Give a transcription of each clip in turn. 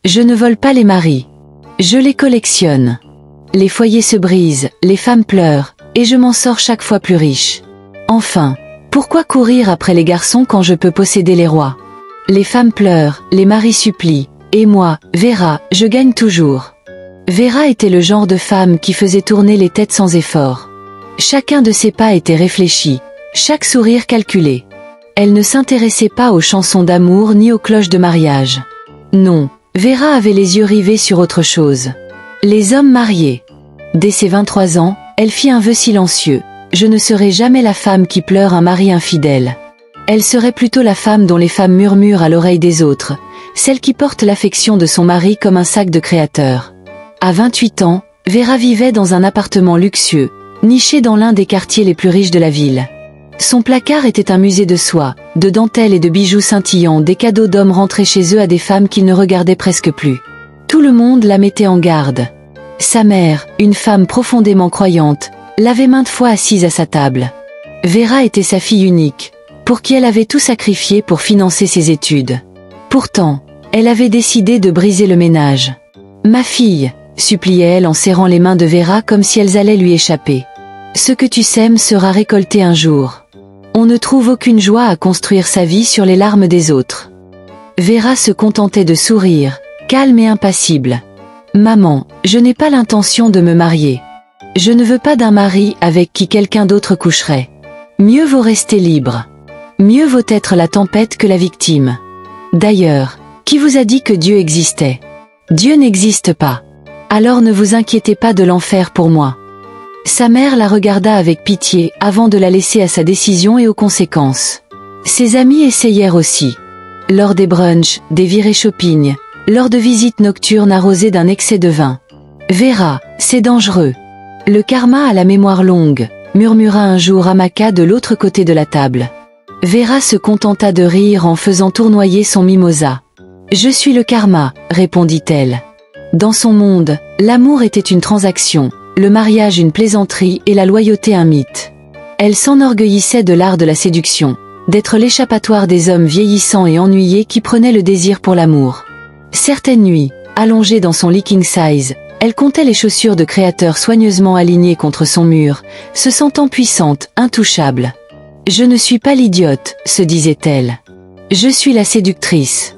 Je ne vole pas les maris. Je les collectionne. Les foyers se brisent, les femmes pleurent, et je m'en sors chaque fois plus riche. Enfin, pourquoi courir après les garçons quand je peux posséder les rois? Les femmes pleurent, les maris supplient, et moi, Vera, je gagne toujours. Vera était le genre de femme qui faisait tourner les têtes sans effort. Chacun de ses pas était réfléchi, chaque sourire calculé. Elle ne s'intéressait pas aux chansons d'amour ni aux cloches de mariage. Non, Vera avait les yeux rivés sur autre chose. Les hommes mariés. Dès ses 23 ans, elle fit un vœu silencieux. Je ne serai jamais la femme qui pleure un mari infidèle. Elle serait plutôt la femme dont les femmes murmurent à l'oreille des autres, celle qui porte l'affection de son mari comme un sac de créateur. À 28 ans, Vera vivait dans un appartement luxueux, niché dans l'un des quartiers les plus riches de la ville. Son placard était un musée de soie, de dentelles et de bijoux scintillants, des cadeaux d'hommes rentrés chez eux à des femmes qu'ils ne regardaient presque plus. Tout le monde la mettait en garde. Sa mère, une femme profondément croyante, l'avait maintes fois assise à sa table. Vera était sa fille unique, pour qui elle avait tout sacrifié pour financer ses études. Pourtant, elle avait décidé de briser le ménage. « Ma fille », suppliait-elle en serrant les mains de Vera comme si elles allaient lui échapper. « Ce que tu sèmes sera récolté un jour. » On ne trouve aucune joie à construire sa vie sur les larmes des autres. Vera se contentait de sourire, calme et impassible. « Maman, je n'ai pas l'intention de me marier. Je ne veux pas d'un mari avec qui quelqu'un d'autre coucherait. Mieux vaut rester libre. Mieux vaut être la tempête que la victime. D'ailleurs, qui vous a dit que Dieu existait? Dieu n'existe pas. Alors ne vous inquiétez pas de l'enfer pour moi. » Sa mère la regarda avec pitié avant de la laisser à sa décision et aux conséquences. Ses amis essayèrent aussi. Lors des brunchs, des virées shopping, lors de visites nocturnes arrosées d'un excès de vin. « Vera, c'est dangereux. Le karma a la mémoire longue », murmura un jour Amaka de l'autre côté de la table. Vera se contenta de rire en faisant tournoyer son mimosa. « Je suis le karma », répondit-elle. Dans son monde, l'amour était une transaction, le mariage une plaisanterie et la loyauté un mythe. Elle s'enorgueillissait de l'art de la séduction, d'être l'échappatoire des hommes vieillissants et ennuyés qui prenaient le désir pour l'amour. Certaines nuits, allongée dans son lit king size, elle comptait les chaussures de créateur soigneusement alignées contre son mur, se sentant puissante, intouchable. « Je ne suis pas l'idiote », se disait-elle. « Je suis la séductrice. »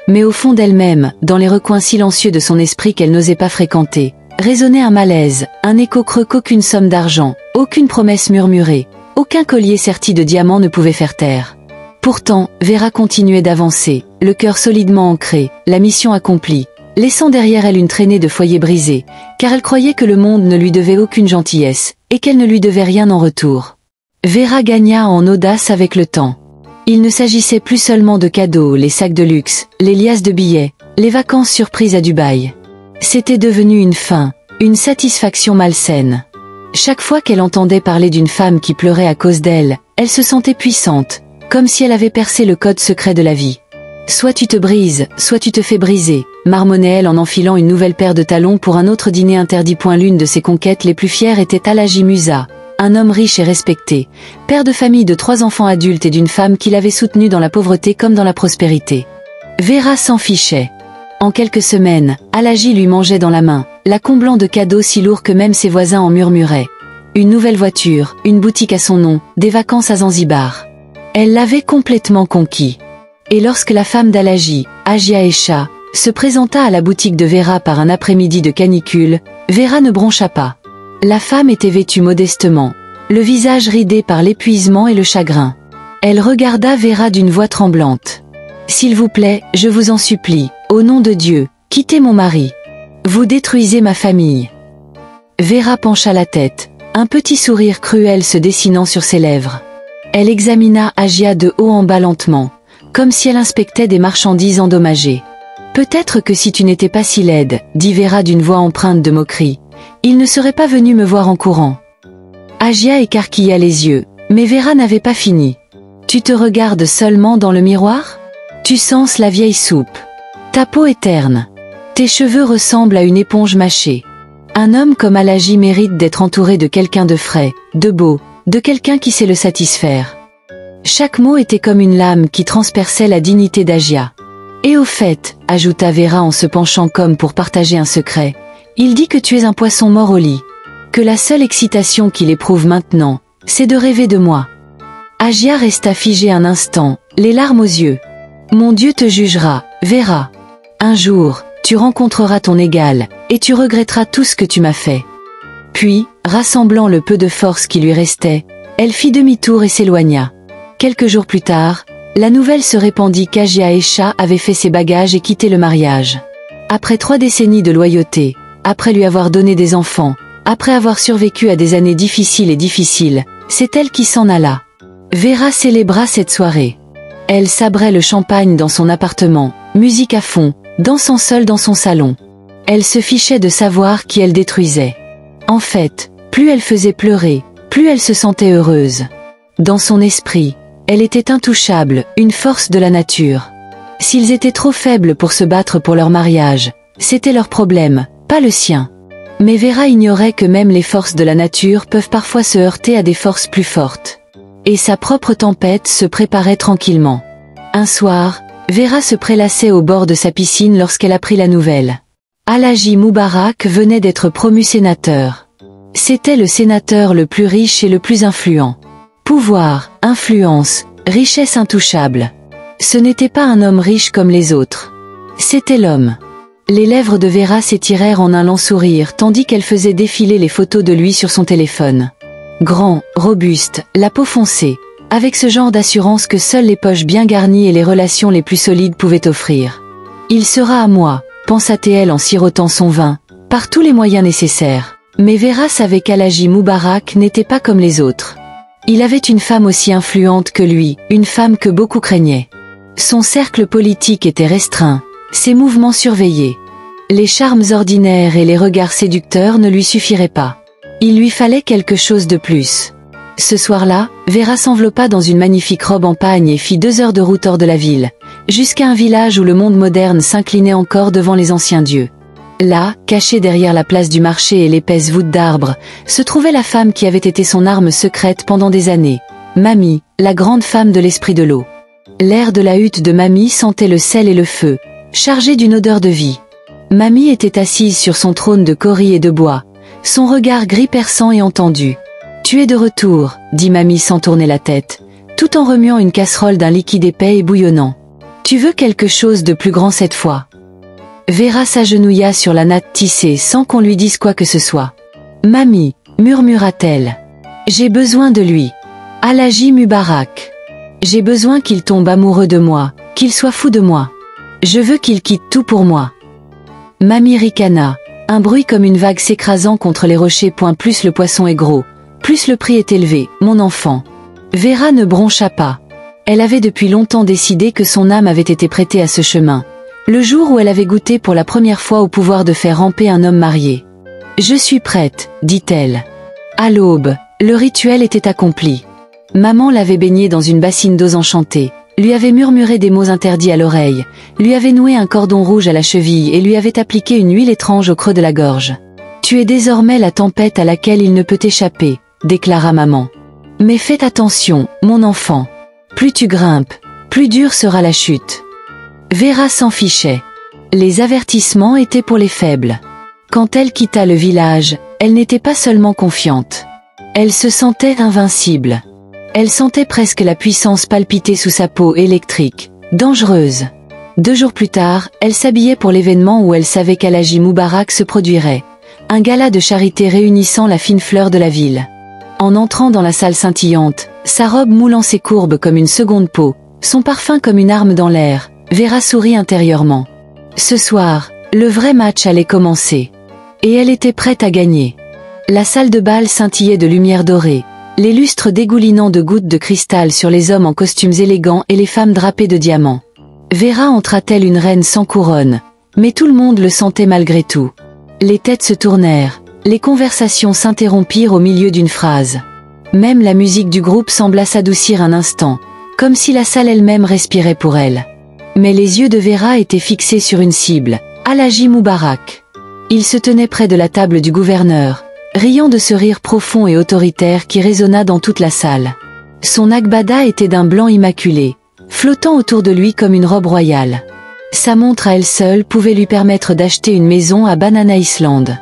Mais au fond d'elle-même, dans les recoins silencieux de son esprit qu'elle n'osait pas fréquenter, résonnait un malaise, un écho creux qu'aucune somme d'argent, aucune promesse murmurée, aucun collier serti de diamants ne pouvait faire taire. Pourtant, Vera continuait d'avancer, le cœur solidement ancré, la mission accomplie, laissant derrière elle une traînée de foyers brisés, car elle croyait que le monde ne lui devait aucune gentillesse, et qu'elle ne lui devait rien en retour. Vera gagna en audace avec le temps. Il ne s'agissait plus seulement de cadeaux, les sacs de luxe, les liasses de billets, les vacances surprises à Dubaï. C'était devenu une faim, une satisfaction malsaine. Chaque fois qu'elle entendait parler d'une femme qui pleurait à cause d'elle, elle se sentait puissante, comme si elle avait percé le code secret de la vie. Soit tu te brises, soit tu te fais briser, marmonnait-elle en enfilant une nouvelle paire de talons pour un autre dîner interdit. L'une de ses conquêtes les plus fières était Alaji Musa, un homme riche et respecté, père de famille de 3 enfants adultes et d'une femme qui l'avait soutenu dans la pauvreté comme dans la prospérité. Vera s'en fichait. En quelques semaines, Alaji lui mangeait dans la main, la comblant de cadeaux si lourds que même ses voisins en murmuraient. Une nouvelle voiture, une boutique à son nom, des vacances à Zanzibar. Elle l'avait complètement conquis. Et lorsque la femme d'Alaji, Ajia Esha, se présenta à la boutique de Vera par un après-midi de canicule, Vera ne broncha pas. La femme était vêtue modestement, le visage ridé par l'épuisement et le chagrin. Elle regarda Vera d'une voix tremblante. « S'il vous plaît, je vous en supplie, au nom de Dieu, quittez mon mari. Vous détruisez ma famille. » Vera pencha la tête, un petit sourire cruel se dessinant sur ses lèvres. Elle examina Ajia de haut en bas lentement, comme si elle inspectait des marchandises endommagées. « Peut-être que si tu n'étais pas si laide, » dit Vera d'une voix empreinte de moquerie, « il ne serait pas venu me voir en courant. » Ajia écarquilla les yeux, mais Vera n'avait pas fini. « Tu te regardes seulement dans le miroir ? Tu sens la vieille soupe. Ta peau est terne. Tes cheveux ressemblent à une éponge mâchée. Un homme comme Alaji mérite d'être entouré de quelqu'un de frais, de beau, de quelqu'un qui sait le satisfaire. » Chaque mot était comme une lame qui transperçait la dignité d'Ajia. Et au fait, ajouta Vera en se penchant comme pour partager un secret, il dit que tu es un poisson mort au lit. Que la seule excitation qu'il éprouve maintenant, c'est de rêver de moi. Agia resta figée un instant, les larmes aux yeux. Mon Dieu te jugera, Vera. Un jour, tu rencontreras ton égal, et tu regretteras tout ce que tu m'as fait. Puis, rassemblant le peu de force qui lui restait, elle fit demi-tour et s'éloigna. Quelques jours plus tard, la nouvelle se répandit qu'Agia Esha avait fait ses bagages et quitté le mariage. Après 3 décennies de loyauté, après lui avoir donné des enfants, après avoir survécu à des années difficiles, c'est elle qui s'en alla. Vera célébra cette soirée. Elle sabrait le champagne dans son appartement, musique à fond, dansant seule dans son salon. Elle se fichait de savoir qui elle détruisait. En fait, plus elle faisait pleurer, plus elle se sentait heureuse. Dans son esprit, elle était intouchable, une force de la nature. S'ils étaient trop faibles pour se battre pour leur mariage, c'était leur problème, pas le sien. Mais Vera ignorait que même les forces de la nature peuvent parfois se heurter à des forces plus fortes. Et sa propre tempête se préparait tranquillement. Un soir, Vera se prélassait au bord de sa piscine lorsqu'elle apprit la nouvelle. Alhaji Moubarak venait d'être promu sénateur. C'était le sénateur le plus riche et le plus influent. Pouvoir, influence, richesse intouchable. Ce n'était pas un homme riche comme les autres. C'était l'homme. Les lèvres de Vera s'étirèrent en un lent sourire tandis qu'elle faisait défiler les photos de lui sur son téléphone. Grand, robuste, la peau foncée, avec ce genre d'assurance que seules les poches bien garnies et les relations les plus solides pouvaient offrir. Il sera à moi, pensa-t-elle en sirotant son vin, par tous les moyens nécessaires. Mais Vera savait qu'Alhaji Moubarak n'était pas comme les autres. Il avait une femme aussi influente que lui, une femme que beaucoup craignaient. Son cercle politique était restreint, ses mouvements surveillés. Les charmes ordinaires et les regards séducteurs ne lui suffiraient pas. Il lui fallait quelque chose de plus. Ce soir-là, Vera s'enveloppa dans une magnifique robe en pagne et fit 2 heures de route hors de la ville, jusqu'à un village où le monde moderne s'inclinait encore devant les anciens dieux. Là, cachée derrière la place du marché et l'épaisse voûte d'arbres, se trouvait la femme qui avait été son arme secrète pendant des années, Mamie, la grande femme de l'esprit de l'eau. L'air de la hutte de Mamie sentait le sel et le feu, chargé d'une odeur de vie. Mamie était assise sur son trône de caurie et de bois, son regard gris perçant et entendu. « Tu es de retour, » dit Mamie sans tourner la tête, tout en remuant une casserole d'un liquide épais et bouillonnant. « Tu veux quelque chose de plus grand cette fois ?» Vera s'agenouilla sur la natte tissée sans qu'on lui dise quoi que ce soit. « Mamie, » murmura-t-elle. « J'ai besoin de lui. Alhaji Moubarak. J'ai besoin qu'il tombe amoureux de moi, qu'il soit fou de moi. Je veux qu'il quitte tout pour moi. » Mamie ricana, un bruit comme une vague s'écrasant contre les rochers. Plus le poisson est gros, plus le prix est élevé, mon enfant. Vera ne broncha pas. Elle avait depuis longtemps décidé que son âme avait été prêtée à ce chemin, le jour où elle avait goûté pour la première fois au pouvoir de faire ramper un homme marié. « Je suis prête, » dit-elle. À l'aube, le rituel était accompli. Maman l'avait baignée dans une bassine d'eau enchantée, lui avait murmuré des mots interdits à l'oreille, lui avait noué un cordon rouge à la cheville et lui avait appliqué une huile étrange au creux de la gorge. « Tu es désormais la tempête à laquelle il ne peut échapper, » déclara maman. « Mais fais attention, mon enfant. Plus tu grimpes, plus dure sera la chute. » Vera s'en fichait. Les avertissements étaient pour les faibles. Quand elle quitta le village, elle n'était pas seulement confiante. Elle se sentait invincible. Elle sentait presque la puissance palpiter sous sa peau électrique, dangereuse. 2 jours plus tard, elle s'habillait pour l'événement où elle savait qu'Alhaji Moubarak se produirait. Un gala de charité réunissant la fine fleur de la ville. En entrant dans la salle scintillante, sa robe moulant ses courbes comme une seconde peau, son parfum comme une arme dans l'air, Vera sourit intérieurement. Ce soir, le vrai match allait commencer. Et elle était prête à gagner. La salle de bal scintillait de lumière dorée, les lustres dégoulinant de gouttes de cristal sur les hommes en costumes élégants et les femmes drapées de diamants. Vera entra telle une reine sans couronne, mais tout le monde le sentait malgré tout. Les têtes se tournèrent, les conversations s'interrompirent au milieu d'une phrase. Même la musique du groupe sembla s'adoucir un instant, comme si la salle elle-même respirait pour elle. Mais les yeux de Vera étaient fixés sur une cible, Alhaji Moubarak. Il se tenait près de la table du gouverneur, riant de ce rire profond et autoritaire qui résonna dans toute la salle. Son agbada était d'un blanc immaculé, flottant autour de lui comme une robe royale. Sa montre à elle seule pouvait lui permettre d'acheter une maison à Banana Island.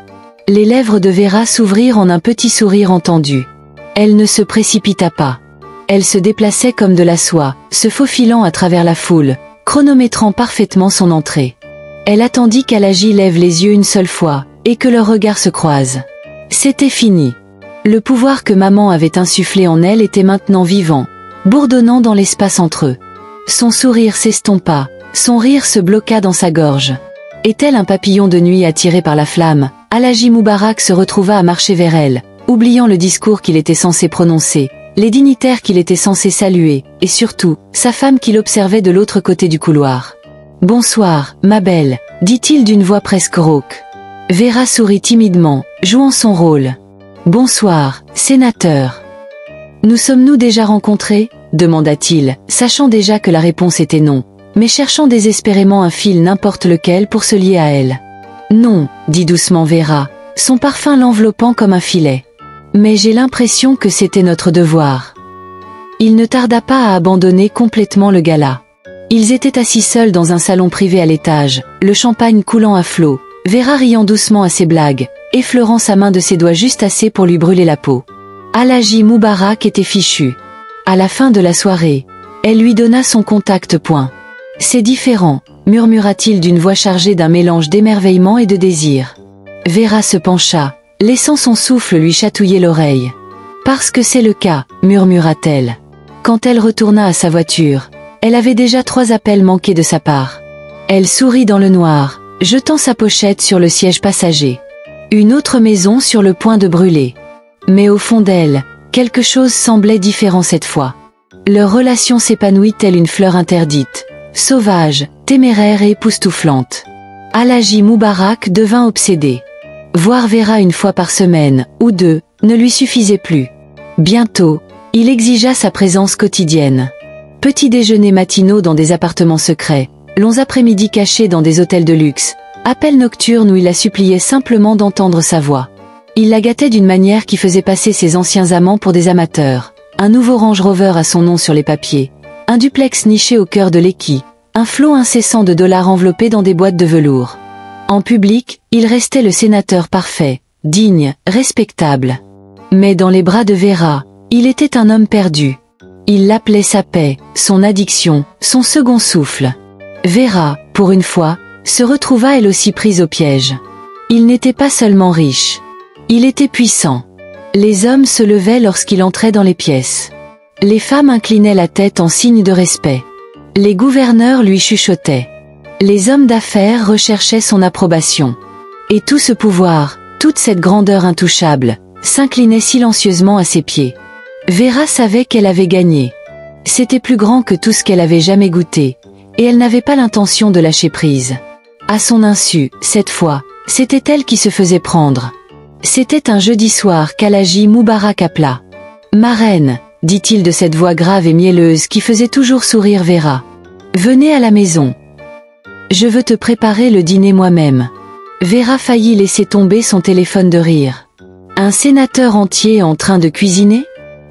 Les lèvres de Vera s'ouvrirent en un petit sourire entendu. Elle ne se précipita pas. Elle se déplaçait comme de la soie, se faufilant à travers la foule, chronométrant parfaitement son entrée. Elle attendit qu'Alagi lève les yeux une seule fois, et que leurs regards se croisent. C'était fini. Le pouvoir que maman avait insufflé en elle était maintenant vivant, bourdonnant dans l'espace entre eux. Son sourire s'estompa, son rire se bloqua dans sa gorge. Et tel un papillon de nuit attiré par la flamme, Alagi Moubarak se retrouva à marcher vers elle, oubliant le discours qu'il était censé prononcer, les dignitaires qu'il était censé saluer, et surtout, sa femme qui l'observait de l'autre côté du couloir. « Bonsoir, ma belle », dit-il d'une voix presque rauque. Vera sourit timidement, jouant son rôle. « Bonsoir, sénateur. »« Nous sommes-nous déjà rencontrés ?» demanda-t-il, sachant déjà que la réponse était non, mais cherchant désespérément un fil n'importe lequel pour se lier à elle. « Non, » dit doucement Vera, son parfum l'enveloppant comme un filet. « Mais j'ai l'impression que c'était notre devoir. » Il ne tarda pas à abandonner complètement le gala. Ils étaient assis seuls dans un salon privé à l'étage, le champagne coulant à flots, Vera riant doucement à ses blagues, effleurant sa main de ses doigts juste assez pour lui brûler la peau. Alagi Moubarak était fichu. À la fin de la soirée, elle lui donna son contact point. « C'est différent », murmura-t-il d'une voix chargée d'un mélange d'émerveillement et de désir. Vera se pencha, laissant son souffle lui chatouiller l'oreille. « Parce que c'est le cas », murmura-t-elle. Quand elle retourna à sa voiture, elle avait déjà 3 appels manqués de sa part. Elle sourit dans le noir, jetant sa pochette sur le siège passager. Une autre maison sur le point de brûler. Mais au fond d'elle, quelque chose semblait différent cette fois. Leur relation s'épanouit telle une fleur interdite, sauvage, téméraire et époustouflante. Alagi Moubarak devint obsédé. Voir Vera une fois par semaine, ou 2, ne lui suffisait plus. Bientôt, il exigea sa présence quotidienne. Petits déjeuners matinaux dans des appartements secrets, longs après-midi cachés dans des hôtels de luxe, appels nocturnes où il la suppliait simplement d'entendre sa voix. Il la gâtait d'une manière qui faisait passer ses anciens amants pour des amateurs. Un nouveau Range Rover à son nom sur les papiers, un duplex niché au cœur de l'Eki, un flot incessant de dollars enveloppés dans des boîtes de velours. En public, il restait le sénateur parfait, digne, respectable. Mais dans les bras de Vera, il était un homme perdu. Il l'appelait sa paix, son addiction, son second souffle. Vera, pour une fois, se retrouva elle aussi prise au piège. Il n'était pas seulement riche. Il était puissant. Les hommes se levaient lorsqu'il entrait dans les pièces. Les femmes inclinaient la tête en signe de respect. Les gouverneurs lui chuchotaient. Les hommes d'affaires recherchaient son approbation. Et tout ce pouvoir, toute cette grandeur intouchable, s'inclinait silencieusement à ses pieds. Vera savait qu'elle avait gagné. C'était plus grand que tout ce qu'elle avait jamais goûté, et elle n'avait pas l'intention de lâcher prise. À son insu, cette fois, c'était elle qui se faisait prendre. C'était un jeudi soir qu'Alagi Moubarak appela. « Ma reine », dit-il de cette voix grave et mielleuse qui faisait toujours sourire Vera. « Venez à la maison. Je veux te préparer le dîner moi-même. » Vera faillit laisser tomber son téléphone de rire. « Un sénateur entier en train de cuisiner ?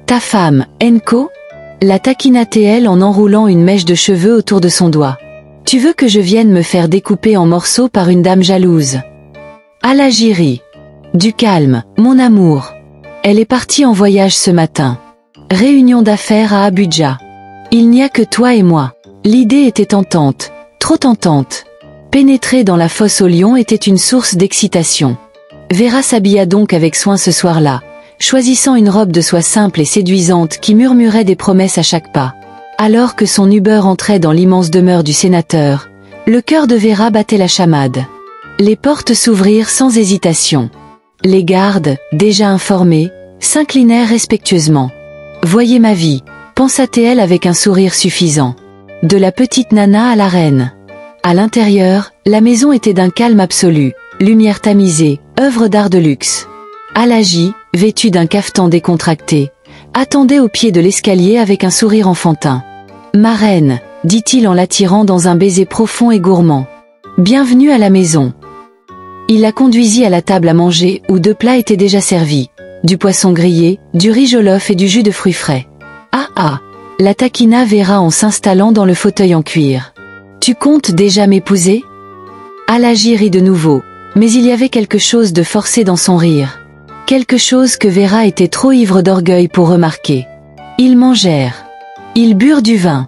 Ta femme, Enko ?» la taquina-t-elle en enroulant une mèche de cheveux autour de son doigt. « Tu veux que je vienne me faire découper en morceaux par une dame jalouse ?» Alagi rit. « Du calme, mon amour. Elle est partie en voyage ce matin. Réunion d'affaires à Abuja. Il n'y a que toi et moi. » L'idée était tentante, trop tentante. Pénétrer dans la fosse aux lions était une source d'excitation. Vera s'habilla donc avec soin ce soir-là, choisissant une robe de soie simple et séduisante qui murmurait des promesses à chaque pas. Alors que son Uber entrait dans l'immense demeure du sénateur, le cœur de Vera battait la chamade. Les portes s'ouvrirent sans hésitation. Les gardes, déjà informés, s'inclinèrent respectueusement. « Voyez ma vie », pensa-t-elle avec un sourire suffisant. De la petite nana à la reine. À l'intérieur, la maison était d'un calme absolu, lumière tamisée, œuvre d'art de luxe. Alagi, vêtu d'un cafetan décontracté, attendait au pied de l'escalier avec un sourire enfantin. « Ma reine », dit-il en l'attirant dans un baiser profond et gourmand. « Bienvenue à la maison. » Il la conduisit à la table à manger où 2 plats étaient déjà servis, du poisson grillé, du riz jollof et du jus de fruits frais. « Ah ah !» la taquina Vera en s'installant dans le fauteuil en cuir. « Tu comptes déjà m'épouser? Alagi rit de nouveau, mais il y avait quelque chose de forcé dans son rire. Quelque chose que Vera était trop ivre d'orgueil pour remarquer. Ils mangèrent. Ils burent du vin.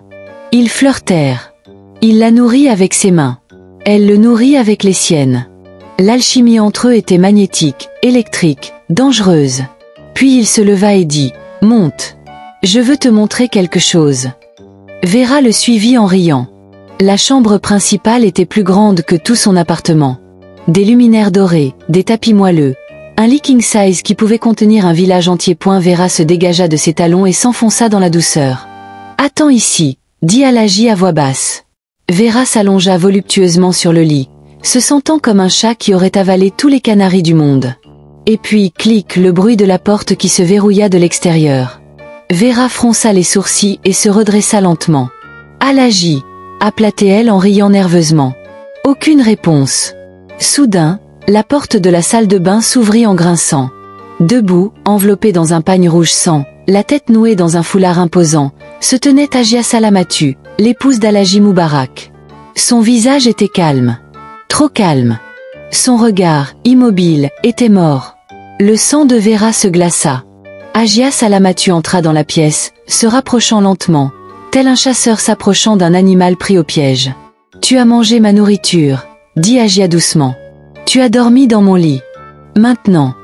Ils flirtèrent. Il la nourrit avec ses mains. Elle le nourrit avec les siennes. L'alchimie entre eux était magnétique, électrique, dangereuse. Puis il se leva et dit « Monte. Je veux te montrer quelque chose. » Vera le suivit en riant. La chambre principale était plus grande que tout son appartement. Des luminaires dorés, des tapis moelleux, un lit king size qui pouvait contenir un village entier. Vera se dégagea de ses talons et s'enfonça dans la douceur. « Attends ici, » dit Alagi à voix basse. Vera s'allongea voluptueusement sur le lit, se sentant comme un chat qui aurait avalé tous les canaris du monde. Et puis, clic, le bruit de la porte qui se verrouilla de l'extérieur. Vera fronça les sourcils et se redressa lentement. « Alagi !» appela-t-elle en riant nerveusement. Aucune réponse. Soudain, la porte de la salle de bain s'ouvrit en grinçant. Debout, enveloppée dans un pagne rouge sang, la tête nouée dans un foulard imposant, se tenait Ajia Salamatu, l'épouse d'Alagi Moubarak. Son visage était calme. Trop calme. Son regard, immobile, était mort. Le sang de Vera se glaça. Ajia Salamatu entra dans la pièce, se rapprochant lentement, tel un chasseur s'approchant d'un animal pris au piège. « Tu as mangé ma nourriture, » dit Ajia doucement. « Tu as dormi dans mon lit. Maintenant. »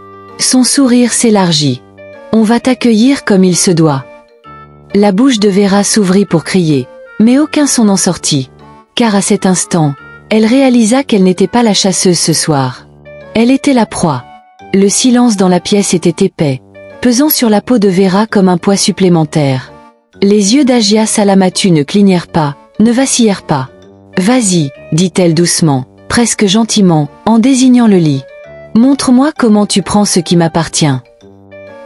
Son sourire s'élargit. « On va t'accueillir comme il se doit. » La bouche de Vera s'ouvrit pour crier, mais aucun son n'en sortit. Car à cet instant, elle réalisa qu'elle n'était pas la chasseuse ce soir. Elle était la proie. Le silence dans la pièce était épais, pesant sur la peau de Vera comme un poids supplémentaire. Les yeux d'Ajia Salamatu ne clignèrent pas, ne vacillèrent pas. « Vas-y, » dit-elle doucement, presque gentiment, en désignant le lit. « Montre-moi comment tu prends ce qui m'appartient. »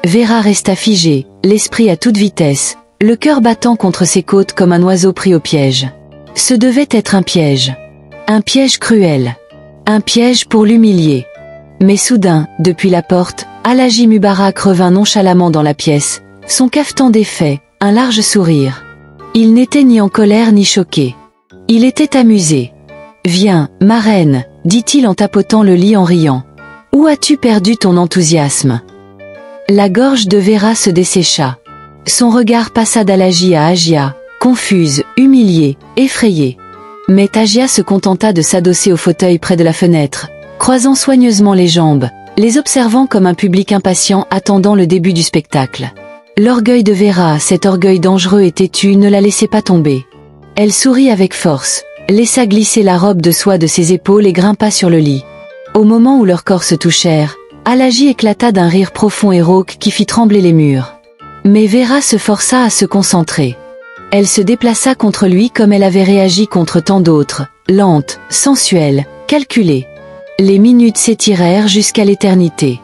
Vera resta figée, l'esprit à toute vitesse, le cœur battant contre ses côtes comme un oiseau pris au piège. Ce devait être un piège. Un piège cruel. Un piège pour l'humilier. Mais soudain, depuis la porte, Alagi Moubarak revint nonchalamment dans la pièce, son cafetan défait, un large sourire. Il n'était ni en colère ni choqué. Il était amusé. « Viens, ma reine, » dit-il en tapotant le lit en riant. « Où as-tu perdu ton enthousiasme ?» La gorge de Vera se dessécha. Son regard passa d'Alagi à Ajia, confuse, humiliée, effrayée. Mais Ajia se contenta de s'adosser au fauteuil près de la fenêtre, croisant soigneusement les jambes, les observant comme un public impatient attendant le début du spectacle. L'orgueil de Vera, cet orgueil dangereux et têtu, ne la laissait pas tomber. Elle sourit avec force, laissa glisser la robe de soie de ses épaules et grimpa sur le lit. Au moment où leurs corps se touchèrent, Alagi éclata d'un rire profond et rauque qui fit trembler les murs. Mais Vera se força à se concentrer. Elle se déplaça contre lui comme elle avait réagi contre tant d'autres, lente, sensuelle, calculée. Les minutes s'étirèrent jusqu'à l'éternité.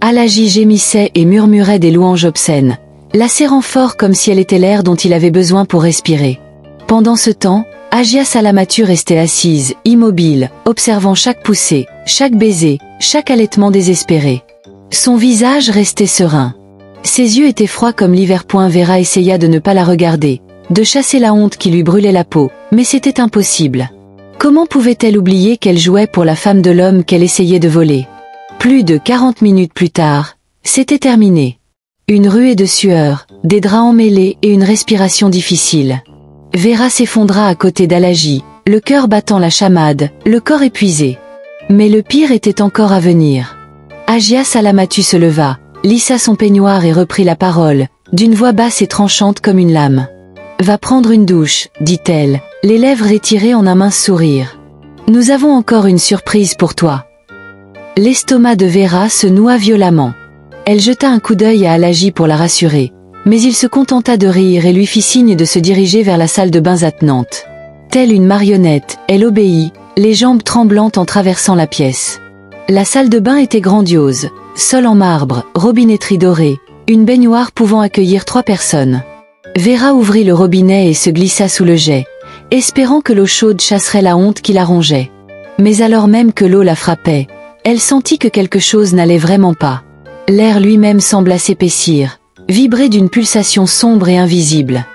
Alagi gémissait et murmurait des louanges obscènes, la serrant fort comme si elle était l'air dont il avait besoin pour respirer. Pendant ce temps, Ajia Salamatu restait assise, immobile, observant chaque poussée, chaque baiser, chaque allaitement désespéré. Son visage restait serein. Ses yeux étaient froids comme l'hiver. Vera essaya de ne pas la regarder, de chasser la honte qui lui brûlait la peau, mais c'était impossible. Comment pouvait-elle oublier qu'elle jouait pour la femme de l'homme qu'elle essayait de voler? Plus de 40 minutes plus tard, c'était terminé. Une ruée de sueur, des draps emmêlés et une respiration difficile. Vera s'effondra à côté d'Alagi, le cœur battant la chamade, le corps épuisé. Mais le pire était encore à venir. Ajia Salamatu se leva, lissa son peignoir et reprit la parole, d'une voix basse et tranchante comme une lame. « Va prendre une douche, » dit-elle, les lèvres étirées en un mince sourire. « Nous avons encore une surprise pour toi. » L'estomac de Vera se noua violemment. Elle jeta un coup d'œil à Alagi pour la rassurer, mais il se contenta de rire et lui fit signe de se diriger vers la salle de bains attenante. Telle une marionnette, elle obéit, les jambes tremblantes en traversant la pièce. La salle de bain était grandiose, sol en marbre, robinetterie dorée, une baignoire pouvant accueillir 3 personnes. Vera ouvrit le robinet et se glissa sous le jet, espérant que l'eau chaude chasserait la honte qui la rongeait. Mais alors même que l'eau la frappait, elle sentit que quelque chose n'allait vraiment pas. L'air lui-même sembla s'épaissir, vibrer d'une pulsation sombre et invisible.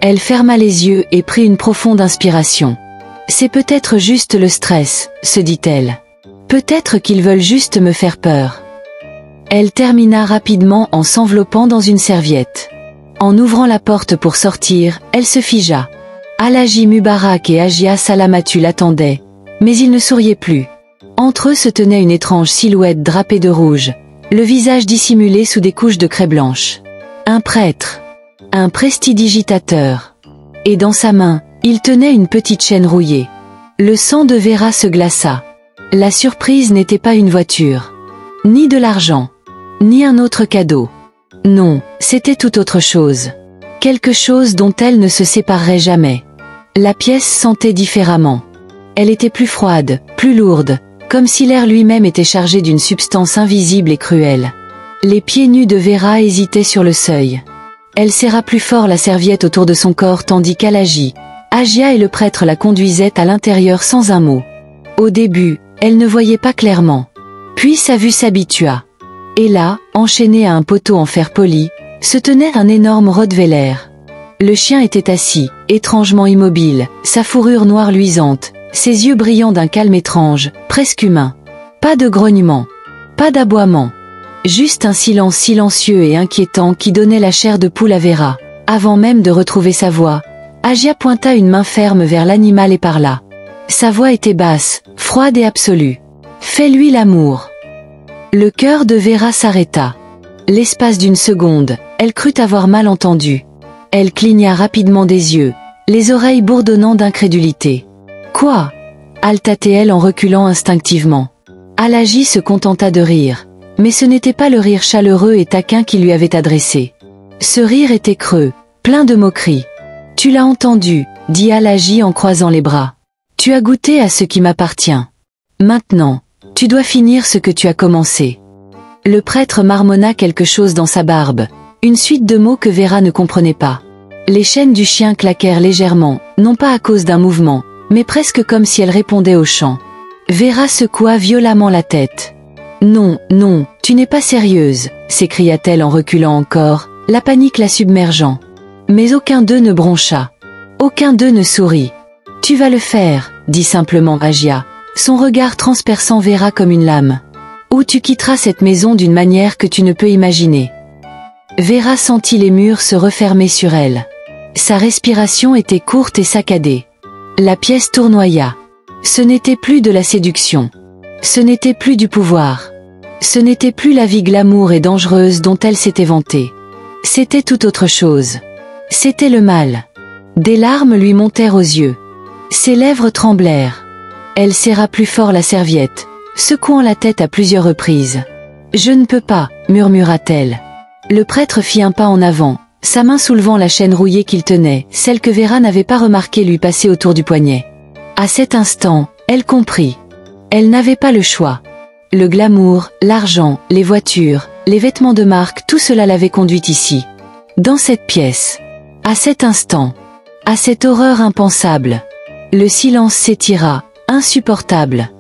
Elle ferma les yeux et prit une profonde inspiration. C'est peut-être juste le stress, se dit-elle. Peut-être qu'ils veulent juste me faire peur. Elle termina rapidement en s'enveloppant dans une serviette. En ouvrant la porte pour sortir, elle se figea. Alhaji Mubarak et Hajia Salamatu l'attendaient, mais ils ne souriaient plus. Entre eux se tenait une étrange silhouette drapée de rouge, le visage dissimulé sous des couches de craie blanche. Un prêtre. Un prestidigitateur. Et dans sa main, il tenait une petite chaîne rouillée. Le sang de Vera se glaça. La surprise n'était pas une voiture. Ni de l'argent. Ni un autre cadeau. Non, c'était tout autre chose. Quelque chose dont elle ne se séparerait jamais. La pièce sentait différemment. Elle était plus froide, plus lourde, comme si l'air lui-même était chargé d'une substance invisible et cruelle. Les pieds nus de Vera hésitaient sur le seuil. Elle serra plus fort la serviette autour de son corps tandis qu'Alhaji, Hajia et le prêtre la conduisaient à l'intérieur sans un mot. Au début, elle ne voyait pas clairement. Puis sa vue s'habitua. Et là, enchaîné à un poteau en fer poli, se tenait un énorme Rottweiler. Le chien était assis, étrangement immobile, sa fourrure noire luisante, ses yeux brillants d'un calme étrange, presque humain. Pas de grognement. Pas d'aboiement. Juste un silence silencieux et inquiétant qui donnait la chair de poule à Vera. Avant même de retrouver sa voix, Hajia pointa une main ferme vers l'animal et parla. Sa voix était basse, froide et absolue. « Fais-lui l'amour !» Le cœur de Vera s'arrêta. L'espace d'une seconde, elle crut avoir mal entendu. Elle cligna rapidement des yeux, les oreilles bourdonnant d'incrédulité. « Quoi ?» halta-t-elle en reculant instinctivement. Alhaji se contenta de rire, mais ce n'était pas le rire chaleureux et taquin qu'il lui avait adressé. Ce rire était creux, plein de moquerie. « Tu l'as entendu, » dit Alhaji en croisant les bras. « Tu as goûté à ce qui m'appartient. Maintenant, tu dois finir ce que tu as commencé. » Le prêtre marmonna quelque chose dans sa barbe, une suite de mots que Vera ne comprenait pas. Les chaînes du chien claquèrent légèrement, non pas à cause d'un mouvement, mais presque comme si elle répondait au chant. Vera secoua violemment la tête. « Non, non, tu n'es pas sérieuse » s'écria-t-elle en reculant encore, la panique la submergeant. Mais aucun d'eux ne broncha. Aucun d'eux ne sourit. « Tu vas le faire » dit simplement Hajia, son regard transperçant Vera comme une lame. « Ou tu quitteras cette maison d'une manière que tu ne peux imaginer. » Vera sentit les murs se refermer sur elle. Sa respiration était courte et saccadée. La pièce tournoya. Ce n'était plus de la séduction. Ce n'était plus du pouvoir. Ce n'était plus la vie glamour et dangereuse dont elle s'était vantée. C'était tout autre chose. C'était le mal. Des larmes lui montèrent aux yeux. Ses lèvres tremblèrent. Elle serra plus fort la serviette, secouant la tête à plusieurs reprises. « Je ne peux pas » murmura-t-elle. Le prêtre fit un pas en avant, sa main soulevant la chaîne rouillée qu'il tenait, celle que Vera n'avait pas remarqué lui passer autour du poignet. À cet instant, elle comprit. Elle n'avait pas le choix. Le glamour, l'argent, les voitures, les vêtements de marque, tout cela l'avait conduite ici. Dans cette pièce. À cet instant. À cette horreur impensable. Le silence s'étira, insupportable.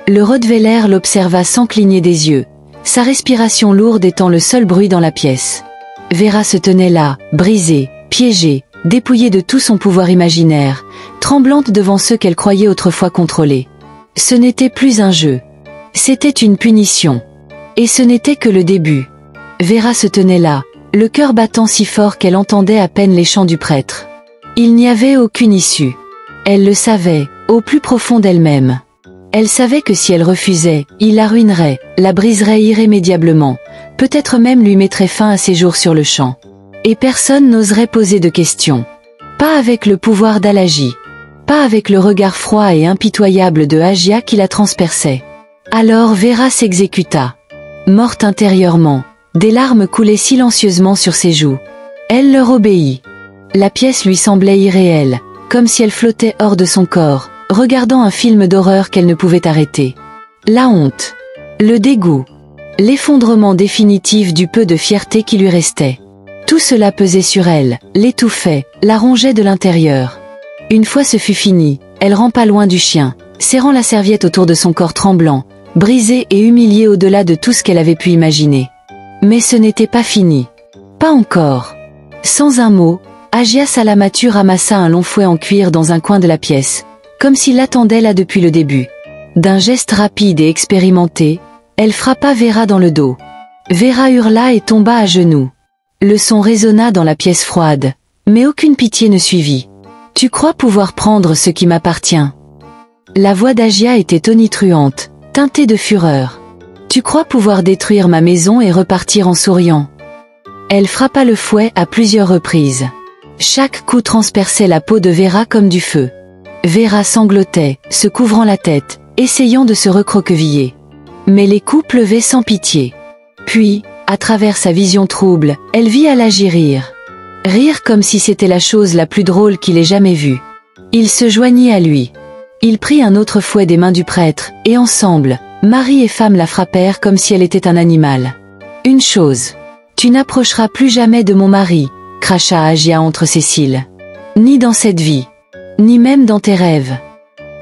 Le Rottweiler l'observa sans cligner des yeux, sa respiration lourde étant le seul bruit dans la pièce. Vera se tenait là, brisée, piégée, dépouillée de tout son pouvoir imaginaire, tremblante devant ceux qu'elle croyait autrefois contrôler. Ce n'était plus un jeu. C'était une punition. Et ce n'était que le début. Vera se tenait là, le cœur battant si fort qu'elle entendait à peine les chants du prêtre. Il n'y avait aucune issue. Elle le savait, au plus profond d'elle-même. Elle savait que si elle refusait, il la ruinerait, la briserait irrémédiablement, peut-être même lui mettrait fin à ses jours sur le champ. Et personne n'oserait poser de questions. Pas avec le pouvoir d'Alhaji. Pas avec le regard froid et impitoyable de Hajia qui la transperçait. Alors Vera s'exécuta. Morte intérieurement, des larmes coulaient silencieusement sur ses joues. Elle leur obéit. La pièce lui semblait irréelle, comme si elle flottait hors de son corps, regardant un film d'horreur qu'elle ne pouvait arrêter. La honte. Le dégoût. L'effondrement définitif du peu de fierté qui lui restait. Tout cela pesait sur elle, l'étouffait, la rongeait de l'intérieur. Une fois ce fut fini, elle rampa loin du chien, serrant la serviette autour de son corps tremblant, brisée et humiliée au-delà de tout ce qu'elle avait pu imaginer. Mais ce n'était pas fini. Pas encore. Sans un mot, Hajia Salamatu ramassa un long fouet en cuir dans un coin de la pièce, comme s'il l'attendait là depuis le début. D'un geste rapide et expérimenté, elle frappa Vera dans le dos. Vera hurla et tomba à genoux. Le son résonna dans la pièce froide, mais aucune pitié ne suivit. « Tu crois pouvoir prendre ce qui m'appartient ?» La voix d'Agia était tonitruante, teintée de fureur. « Tu crois pouvoir détruire ma maison et repartir en souriant ?» Elle frappa le fouet à plusieurs reprises. Chaque coup transperçait la peau de Vera comme du feu. Vera sanglotait, se couvrant la tête, essayant de se recroqueviller. Mais les coups pleuvaient sans pitié. Puis, à travers sa vision trouble, elle vit Alagi rire. Rire comme si c'était la chose la plus drôle qu'il ait jamais vue. Il se joignit à lui. Il prit un autre fouet des mains du prêtre, et ensemble, mari et femme la frappèrent comme si elle était un animal. « Une chose. Tu n'approcheras plus jamais de mon mari, » cracha Agia entre ses cils. « Ni dans cette vie, ni même dans tes rêves. »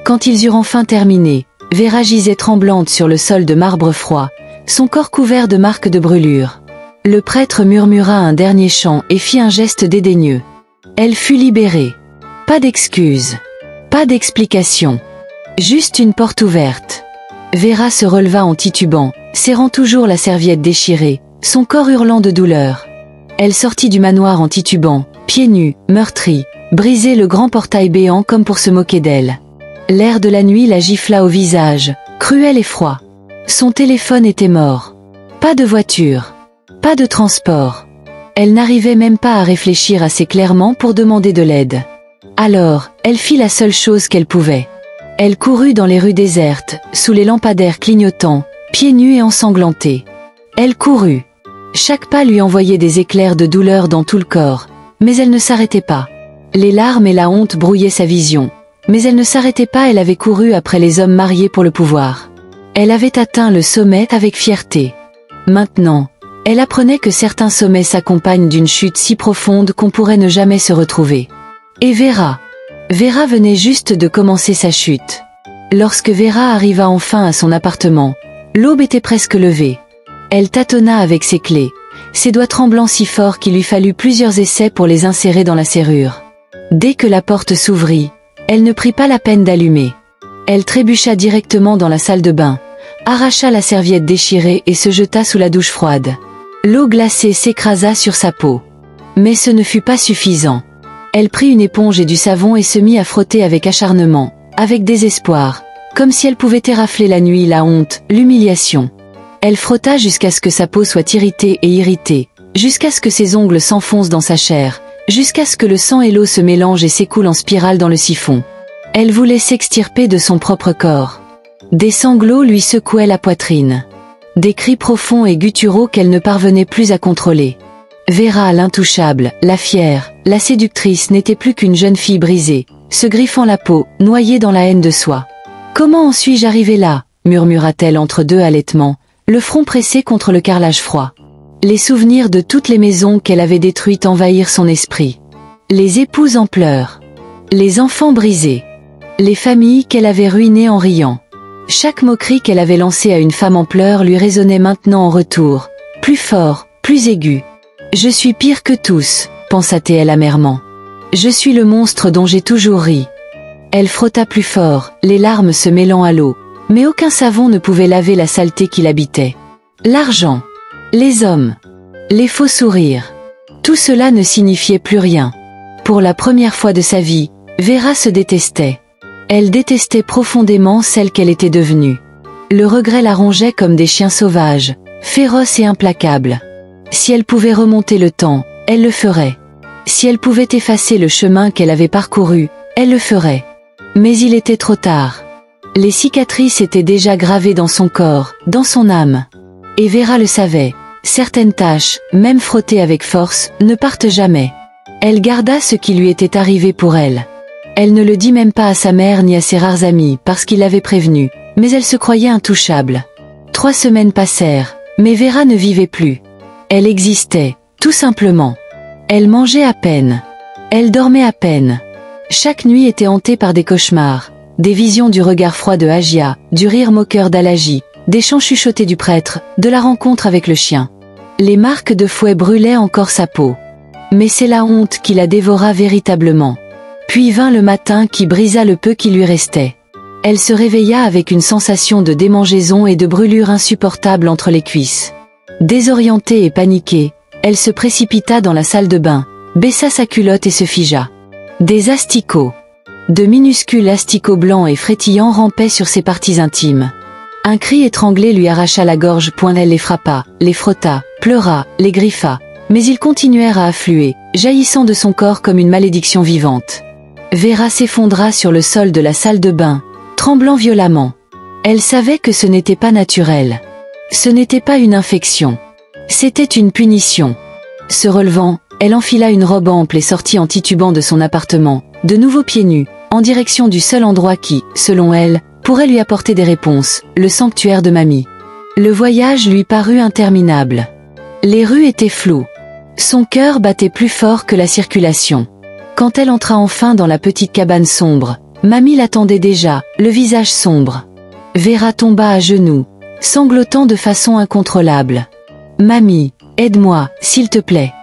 Quand ils eurent enfin terminé, Vera gisait tremblante sur le sol de marbre froid, son corps couvert de marques de brûlure. Le prêtre murmura un dernier chant et fit un geste dédaigneux. Elle fut libérée. Pas d'excuses. Pas d'explication. Juste une porte ouverte. Vera se releva en titubant, serrant toujours la serviette déchirée, son corps hurlant de douleur. Elle sortit du manoir en titubant, pieds nus, meurtrie, briser le grand portail béant comme pour se moquer d'elle. L'air de la nuit la gifla au visage, cruel et froid. Son téléphone était mort. Pas de voiture. Pas de transport. Elle n'arrivait même pas à réfléchir assez clairement pour demander de l'aide. Alors, elle fit la seule chose qu'elle pouvait. Elle courut dans les rues désertes, sous les lampadaires clignotants, pieds nus et ensanglantés. Elle courut. Chaque pas lui envoyait des éclairs de douleur dans tout le corps, mais elle ne s'arrêtait pas. Les larmes et la honte brouillaient sa vision, mais elle ne s'arrêtait pas, elle avait couru après les hommes mariés pour le pouvoir. Elle avait atteint le sommet avec fierté. Maintenant, elle apprenait que certains sommets s'accompagnent d'une chute si profonde qu'on pourrait ne jamais se retrouver. Et Vera venait juste de commencer sa chute. Lorsque Vera arriva enfin à son appartement, l'aube était presque levée. Elle tâtonna avec ses clés, ses doigts tremblant si fort qu'il lui fallut plusieurs essais pour les insérer dans la serrure. Dès que la porte s'ouvrit, elle ne prit pas la peine d'allumer. Elle trébucha directement dans la salle de bain, arracha la serviette déchirée et se jeta sous la douche froide. L'eau glacée s'écrasa sur sa peau. Mais ce ne fut pas suffisant. Elle prit une éponge et du savon et se mit à frotter avec acharnement, avec désespoir, comme si elle pouvait érafler la nuit, la honte, l'humiliation. Elle frotta jusqu'à ce que sa peau soit irritée et irritée, jusqu'à ce que ses ongles s'enfoncent dans sa chair, jusqu'à ce que le sang et l'eau se mélangent et s'écoulent en spirale dans le siphon. Elle voulait s'extirper de son propre corps. Des sanglots lui secouaient la poitrine. Des cris profonds et gutturaux qu'elle ne parvenait plus à contrôler. Vera, l'intouchable, la fière, la séductrice n'était plus qu'une jeune fille brisée, se griffant la peau, noyée dans la haine de soi. « Comment en suis-je arrivée là ?» murmura-t-elle entre deux halètements, le front pressé contre le carrelage froid. Les souvenirs de toutes les maisons qu'elle avait détruites envahirent son esprit. Les épouses en pleurs. Les enfants brisés. Les familles qu'elle avait ruinées en riant. Chaque moquerie qu'elle avait lancée à une femme en pleurs lui résonnait maintenant en retour, plus fort, plus aigu. « Je suis pire que tous », pensa-t-elle amèrement. « Je suis le monstre dont j'ai toujours ri. » Elle frotta plus fort, les larmes se mêlant à l'eau, mais aucun savon ne pouvait laver la saleté qui l'habitait. L'argent, les hommes, les faux sourires, tout cela ne signifiait plus rien. Pour la première fois de sa vie, Vera se détestait. Elle détestait profondément celle qu'elle était devenue. Le regret la rongeait comme des chiens sauvages, féroces et implacables. Si elle pouvait remonter le temps, elle le ferait. Si elle pouvait effacer le chemin qu'elle avait parcouru, elle le ferait. Mais il était trop tard. Les cicatrices étaient déjà gravées dans son corps, dans son âme. Et Vera le savait, certaines taches, même frottées avec force, ne partent jamais. Elle garda ce qui lui était arrivé pour elle. Elle ne le dit même pas à sa mère ni à ses rares amis parce qu'il l'avait prévenue, mais elle se croyait intouchable. 3 semaines passèrent, mais Vera ne vivait plus. Elle existait, tout simplement. Elle mangeait à peine. Elle dormait à peine. Chaque nuit était hantée par des cauchemars, des visions du regard froid de Agia, du rire moqueur d'Alagi, des chants chuchotés du prêtre, de la rencontre avec le chien. Les marques de fouet brûlaient encore sa peau. Mais c'est la honte qui la dévora véritablement. Puis vint le matin qui brisa le peu qui lui restait. Elle se réveilla avec une sensation de démangeaison et de brûlure insupportable entre les cuisses. Désorientée et paniquée, elle se précipita dans la salle de bain, baissa sa culotte et se figea. Des asticots. De minuscules asticots blancs et frétillants rampaient sur ses parties intimes. Un cri étranglé lui arracha la gorge, elle les frappa, les frotta, pleura, les griffa, mais ils continuèrent à affluer, jaillissant de son corps comme une malédiction vivante. Vera s'effondra sur le sol de la salle de bain, tremblant violemment. Elle savait que ce n'était pas naturel. Ce n'était pas une infection. C'était une punition. Se relevant, elle enfila une robe ample et sortit en titubant de son appartement, de nouveau pieds nus, en direction du seul endroit qui, selon elle, pourrait lui apporter des réponses, le sanctuaire de Mamie. Le voyage lui parut interminable. Les rues étaient floues. Son cœur battait plus fort que la circulation. Quand elle entra enfin dans la petite cabane sombre, Mamie l'attendait déjà, le visage sombre. Vera tomba à genoux, sanglotant de façon incontrôlable. « Mamie, aide-moi, s'il te plaît.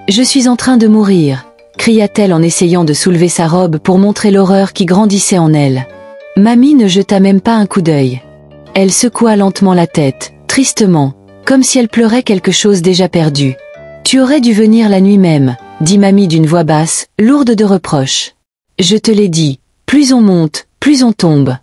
Je suis en train de mourir », cria-t-elle en essayant de soulever sa robe pour montrer l'horreur qui grandissait en elle. Mamie ne jeta même pas un coup d'œil. Elle secoua lentement la tête, tristement, comme si elle pleurait quelque chose déjà perdu. « Tu aurais dû venir la nuit même », dit Mamie d'une voix basse, lourde de reproches. « Je te l'ai dit, plus on monte, plus on tombe. »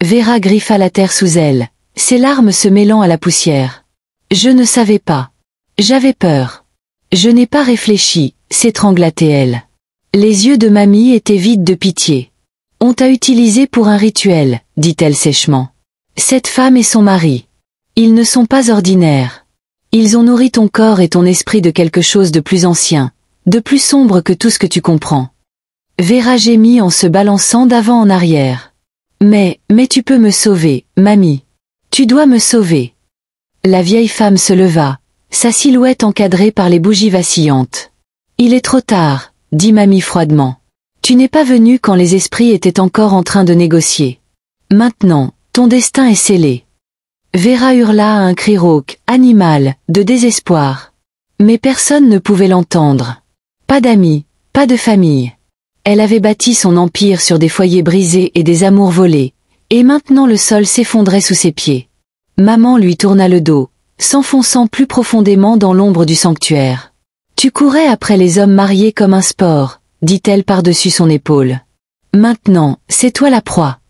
Vera griffa la terre sous elle, ses larmes se mêlant à la poussière. « Je ne savais pas. J'avais peur. Je n'ai pas réfléchi », s'étrangla-t-elle. Les yeux de Mamie étaient vides de pitié. « On t'a utilisé pour un rituel », dit-elle sèchement. « Cette femme et son mari. Ils ne sont pas ordinaires. Ils ont nourri ton corps et ton esprit de quelque chose de plus ancien, de plus sombre que tout ce que tu comprends. » Vera gémit en se balançant d'avant en arrière. « Mais tu peux me sauver, Mamie. Tu dois me sauver. » La vieille femme se leva, sa silhouette encadrée par les bougies vacillantes. « Il est trop tard, » dit Mamie froidement. « Tu n'es pas venu quand les esprits étaient encore en train de négocier. Maintenant, ton destin est scellé. » Vera hurla à un cri rauque, animal, de désespoir. Mais personne ne pouvait l'entendre. Pas d'amis, pas de famille. Elle avait bâti son empire sur des foyers brisés et des amours volés, et maintenant le sol s'effondrait sous ses pieds. Maman lui tourna le dos, s'enfonçant plus profondément dans l'ombre du sanctuaire. « Tu courais après les hommes mariés comme un sport », dit-elle par-dessus son épaule. « Maintenant, c'est toi la proie. »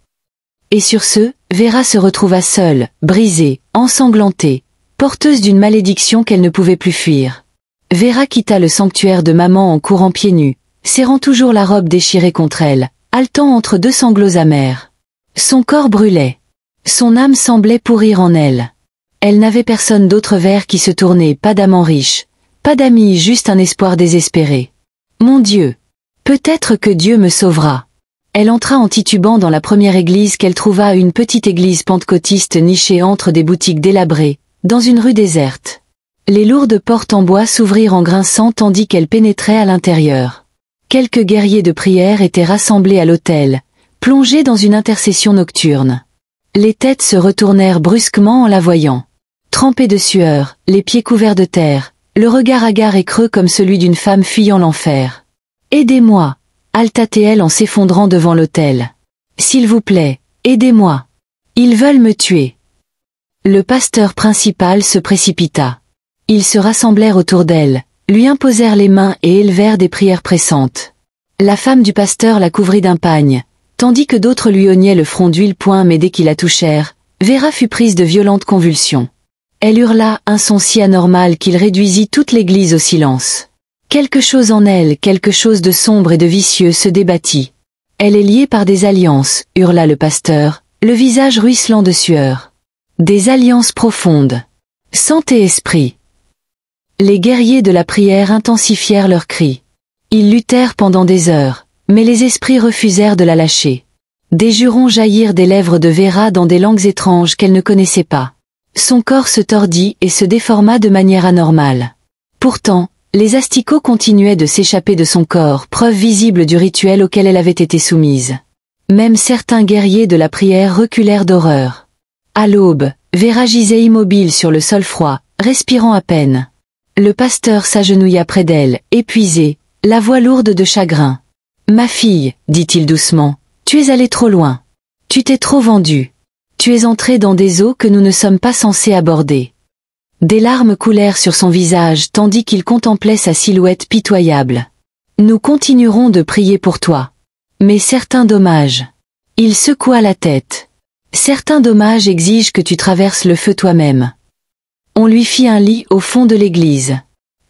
Et sur ce, Vera se retrouva seule, brisée, ensanglantée, porteuse d'une malédiction qu'elle ne pouvait plus fuir. Vera quitta le sanctuaire de maman en courant pieds nus, serrant toujours la robe déchirée contre elle, haletant entre deux sanglots amers. Son corps brûlait. Son âme semblait pourrir en elle. Elle n'avait personne d'autre vers qui se tourner, pas d'amant riche, pas d'amis, juste un espoir désespéré. Mon Dieu! Peut-être que Dieu me sauvera. Elle entra en titubant dans la première église qu'elle trouva, une petite église pentecôtiste nichée entre des boutiques délabrées, dans une rue déserte. Les lourdes portes en bois s'ouvrirent en grinçant tandis qu'elle pénétrait à l'intérieur. Quelques guerriers de prière étaient rassemblés à l'autel, plongés dans une intercession nocturne. Les têtes se retournèrent brusquement en la voyant. Trempée de sueur, les pieds couverts de terre, le regard hagard et creux comme celui d'une femme fuyant l'enfer. « Aidez-moi » halta-t-elle en s'effondrant devant l'autel. « S'il vous plaît, aidez-moi. Ils veulent me tuer. » Le pasteur principal se précipita. Ils se rassemblèrent autour d'elle, lui imposèrent les mains et élevèrent des prières pressantes. La femme du pasteur la couvrit d'un pagne, tandis que d'autres lui ognaient le front d'huile. Mais dès qu'ils la touchèrent, Vera fut prise de violentes convulsions. Elle hurla un son si anormal qu'il réduisit toute l'église au silence. Quelque chose en elle, quelque chose de sombre et de vicieux se débattit. « Elle est liée par des alliances », hurla le pasteur, le visage ruisselant de sueur. « Des alliances profondes. Sang et esprit. » Les guerriers de la prière intensifièrent leurs cris. Ils luttèrent pendant des heures, mais les esprits refusèrent de la lâcher. Des jurons jaillirent des lèvres de Vera dans des langues étranges qu'elle ne connaissait pas. Son corps se tordit et se déforma de manière anormale. Pourtant, les asticots continuaient de s'échapper de son corps, preuve visible du rituel auquel elle avait été soumise. Même certains guerriers de la prière reculèrent d'horreur. À l'aube, Vera gisait immobile sur le sol froid, respirant à peine. Le pasteur s'agenouilla près d'elle, épuisé, la voix lourde de chagrin. Ma fille, dit-il doucement, tu es allée trop loin. Tu t'es trop vendue. Tu es entrée dans des eaux que nous ne sommes pas censés aborder. Des larmes coulèrent sur son visage tandis qu'il contemplait sa silhouette pitoyable. Nous continuerons de prier pour toi. Mais certains dommages. Il secoua la tête. Certains dommages exigent que tu traverses le feu toi-même. On lui fit un lit au fond de l'église.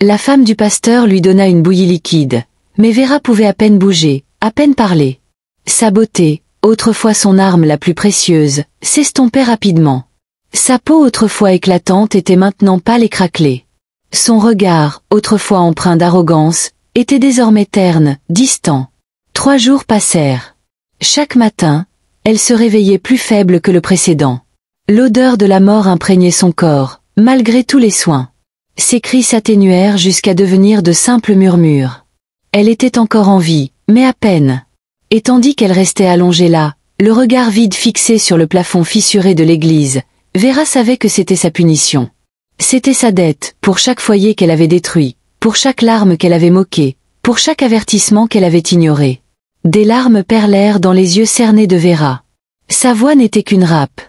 La femme du pasteur lui donna une bouillie liquide, mais Vera pouvait à peine bouger, à peine parler. Sa beauté, autrefois son arme la plus précieuse, s'estompait rapidement. Sa peau autrefois éclatante était maintenant pâle et craquelée. Son regard, autrefois empreint d'arrogance, était désormais terne, distant. 3 jours passèrent. Chaque matin, elle se réveillait plus faible que le précédent. L'odeur de la mort imprégnait son corps, malgré tous les soins. Ses cris s'atténuèrent jusqu'à devenir de simples murmures. Elle était encore en vie, mais à peine. Et tandis qu'elle restait allongée là, le regard vide fixé sur le plafond fissuré de l'église, Vera savait que c'était sa punition. C'était sa dette, pour chaque foyer qu'elle avait détruit, pour chaque larme qu'elle avait moquée, pour chaque avertissement qu'elle avait ignoré. Des larmes perlèrent dans les yeux cernés de Vera. Sa voix n'était qu'une râpe.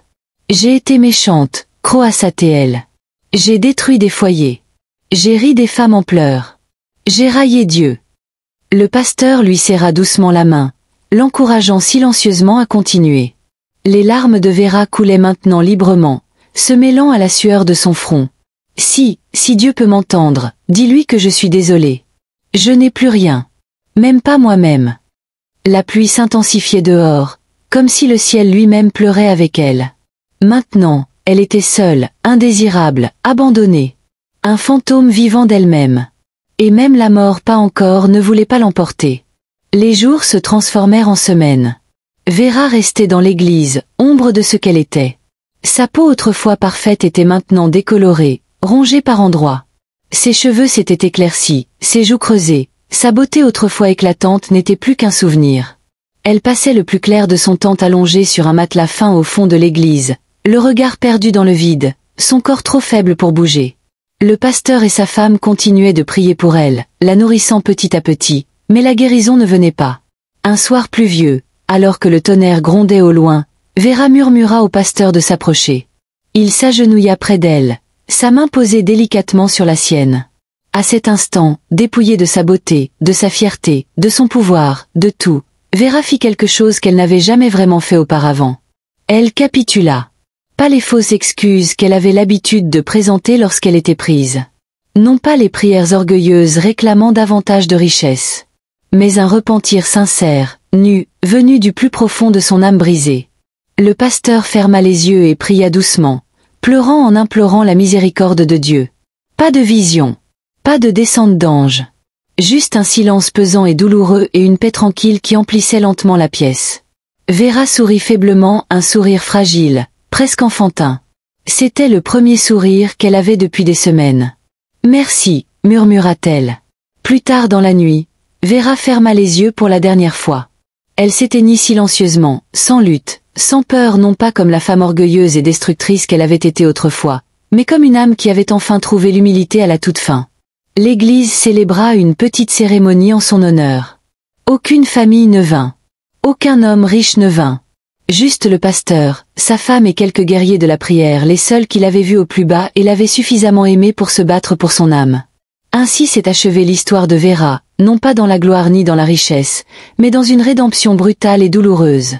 J'ai été méchante, croassa-t-elle. J'ai détruit des foyers. J'ai ri des femmes en pleurs. J'ai raillé Dieu. Le pasteur lui serra doucement la main, l'encourageant silencieusement à continuer. Les larmes de Vera coulaient maintenant librement, se mêlant à la sueur de son front. Si Dieu peut m'entendre, dis-lui que je suis désolée. Je n'ai plus rien. Même pas moi-même. La pluie s'intensifiait dehors, comme si le ciel lui-même pleurait avec elle. Maintenant, elle était seule, indésirable, abandonnée. Un fantôme vivant d'elle-même. Et même la mort pas encore ne voulait pas l'emporter. Les jours se transformèrent en semaines. Vera restait dans l'église, ombre de ce qu'elle était. Sa peau autrefois parfaite était maintenant décolorée, rongée par endroits. Ses cheveux s'étaient éclaircis, ses joues creusées, sa beauté autrefois éclatante n'était plus qu'un souvenir. Elle passait le plus clair de son temps allongée sur un matelas fin au fond de l'église, le regard perdu dans le vide, son corps trop faible pour bouger. Le pasteur et sa femme continuaient de prier pour elle, la nourrissant petit à petit, mais la guérison ne venait pas. Un soir pluvieux, alors que le tonnerre grondait au loin, Vera murmura au pasteur de s'approcher. Il s'agenouilla près d'elle, sa main posée délicatement sur la sienne. À cet instant, dépouillée de sa beauté, de sa fierté, de son pouvoir, de tout, Vera fit quelque chose qu'elle n'avait jamais vraiment fait auparavant. Elle capitula. Pas les fausses excuses qu'elle avait l'habitude de présenter lorsqu'elle était prise. Non pas les prières orgueilleuses réclamant davantage de richesse. Mais un repentir sincère, nu, venu du plus profond de son âme brisée. Le pasteur ferma les yeux et pria doucement, pleurant en implorant la miséricorde de Dieu. Pas de vision. Pas de descente d'ange. Juste un silence pesant et douloureux et une paix tranquille qui emplissait lentement la pièce. Vera sourit faiblement, un sourire fragile, presque enfantin. C'était le premier sourire qu'elle avait depuis des semaines. « Merci », murmura-t-elle. Plus tard dans la nuit, Vera ferma les yeux pour la dernière fois. Elle s'éteignit silencieusement, sans lutte, sans peur, non pas comme la femme orgueilleuse et destructrice qu'elle avait été autrefois, mais comme une âme qui avait enfin trouvé l'humilité à la toute fin. L'église célébra une petite cérémonie en son honneur. Aucune famille ne vint. Aucun homme riche ne vint. Juste le pasteur, sa femme et quelques guerriers de la prière, les seuls qui l'avaient vu au plus bas et l'avaient suffisamment aimé pour se battre pour son âme. Ainsi s'est achevée l'histoire de Vera, non pas dans la gloire ni dans la richesse, mais dans une rédemption brutale et douloureuse.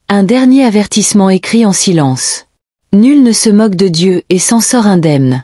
Un dernier avertissement écrit en silence. Nul ne se moque de Dieu et s'en sort indemne.